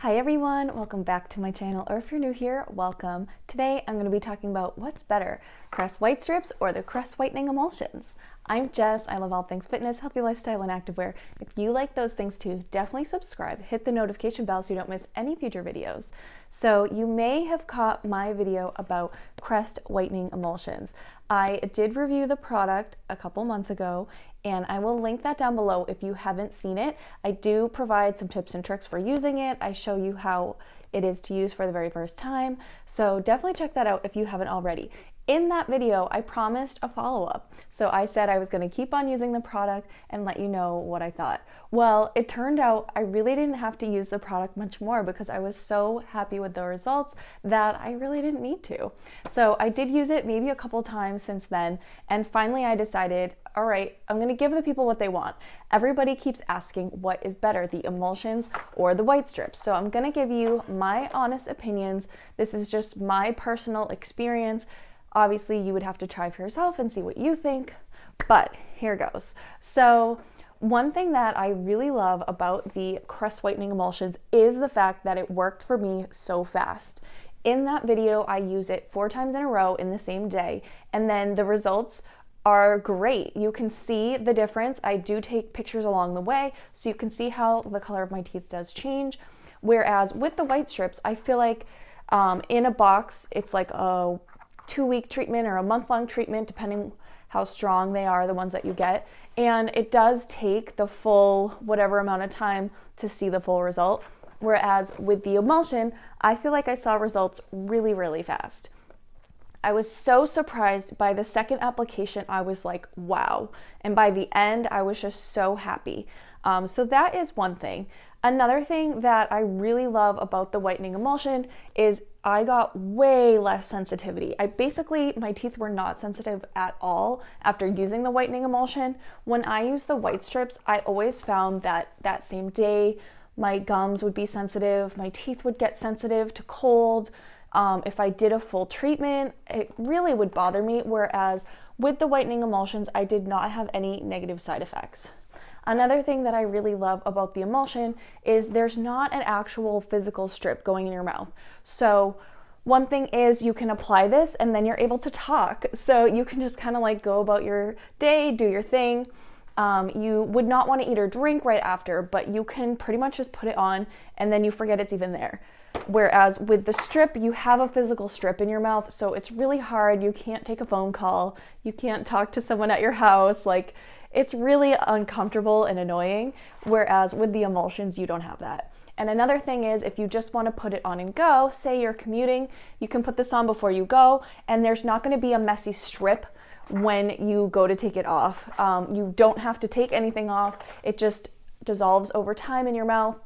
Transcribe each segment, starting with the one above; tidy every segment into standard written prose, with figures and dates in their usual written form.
Hi everyone, welcome back to my channel, or if you're new here, welcome. Today I'm going to be talking about what's better, Crest White Strips or the Crest Whitening Emulsions. I'm Jess, I love all things fitness, healthy lifestyle, and activewear. If you like those things too, definitely subscribe, hit the notification bell so you don't miss any future videos. So you may have caught my video about Crest Whitening Emulsions. I did review the product a couple months ago, and I will link that down below if you haven't seen it. I do provide some tips and tricks for using it. I show you how it is to use for the very first time, so definitely check that out if you haven't already. In that video, I promised a follow-up. So I said I was going to keep on using the product and let you know what I thought. Well, it turned out I really didn't have to use the product much more because I was so happy with the results that I really didn't need to. So I did use it maybe a couple times since then, and finally I decided, all right, I'm going to give the people what they want. Everybody keeps asking what is better, the emulsions or the white strips. So I'm going to give you my honest opinions. This is just my personal experience. Obviously, you would have to try for yourself and see what you think, but here goes. So one thing that I really love about the Crest Whitening Emulsions is the fact that it worked for me so fast. In that video, I use it 4 times in a row in the same day, and then the results are great. You can see the difference. I do take pictures along the way, so you can see how the color of my teeth does change. Whereas with the white strips, I feel like in a box, it's like a 2-week treatment or a month-long treatment, depending how strong they are, the ones that you get. And it does take the full whatever amount of time to see the full result. Whereas with the emulsion, I feel like I saw results really, really fast. I was so surprised by the second application. I was like, wow. And by the end, I was just so happy. So that is one thing. Another thing that I really love about the whitening emulsion is I got way less sensitivity. My teeth were not sensitive at all after using the whitening emulsion. When I used the white strips, I always found that that same day, my gums would be sensitive, my teeth would get sensitive to cold. If I did a full treatment, it really would bother me, whereas with the whitening emulsions, I did not have any negative side effects. Another thing that I really love about the emulsion is there's not an actual physical strip going in your mouth. So one thing is you can apply this and then you're able to talk. So you can just kind of like go about your day, do your thing. You would not want to eat or drink right after, but you can pretty much just put it on and then you forget it's even there. Whereas with the strip, you have a physical strip in your mouth, so it's really hard. You can't take a phone call. You can't talk to someone at your house. Like, it's really uncomfortable and annoying, whereas with the emulsions, you don't have that. And another thing is, if you just want to put it on and go, say you're commuting, you can put this on before you go, and there's not going to be a messy strip when you go to take it off. You don't have to take anything off. It just dissolves over time in your mouth,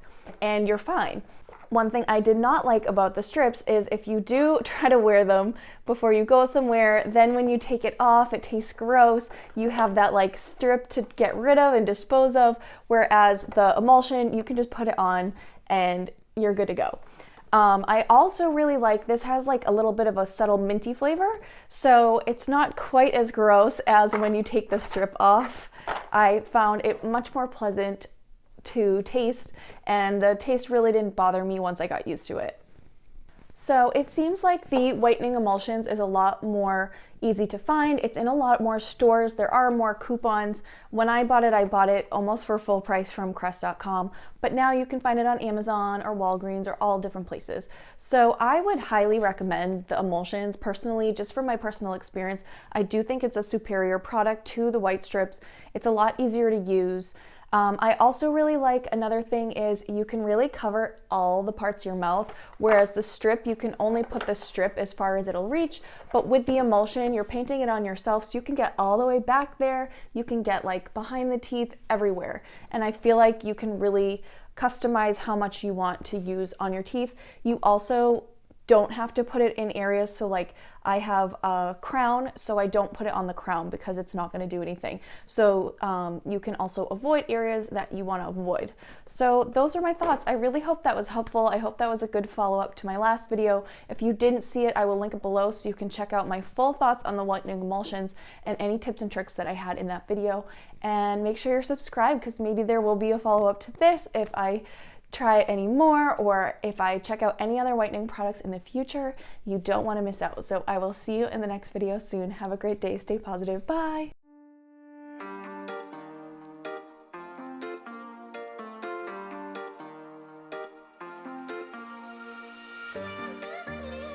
and you're fine. One thing I did not like about the strips is if you do try to wear them before you go somewhere, then when you take it off, it tastes gross. You have that like strip to get rid of and dispose of, whereas the emulsion, you can just put it on and you're good to go. I also really like, this has like a little bit of a subtle minty flavor, so it's not quite as gross as when you take the strip off. I found it much more pleasant to taste, and the taste really didn't bother me once I got used to it. So it seems like the whitening emulsions is a lot more easy to find. It's in a lot more stores. There are more coupons. When I bought it almost for full price from Crest.com, but now you can find it on Amazon or Walgreens or all different places. So I would highly recommend the emulsions personally, just from my personal experience. I do think it's a superior product to the white strips. It's a lot easier to use. I also really like, another thing is you can really cover all the parts of your mouth, whereas the strip, you can only put the strip as far as it'll reach, but with the emulsion, you're painting it on yourself, so you can get all the way back there, you can get like behind the teeth, everywhere. And I feel like you can really customize how much you want to use on your teeth. You also don't have to put it in areas, so like I have a crown, so I don't put it on the crown because it's not going to do anything. So you can also avoid areas that you want to avoid. So those are my thoughts. I really hope that was helpful. I hope that was a good follow-up to my last video. If you didn't see it, I will link it below so you can check out my full thoughts on the whitening emulsions and any tips and tricks that I had in that video. And make sure you're subscribed because maybe there will be a follow-up to this if I try any more or if I check out any other whitening products in the future, you don't want to miss out. So I will see you in the next video soon. Have a great day. Stay positive. Bye.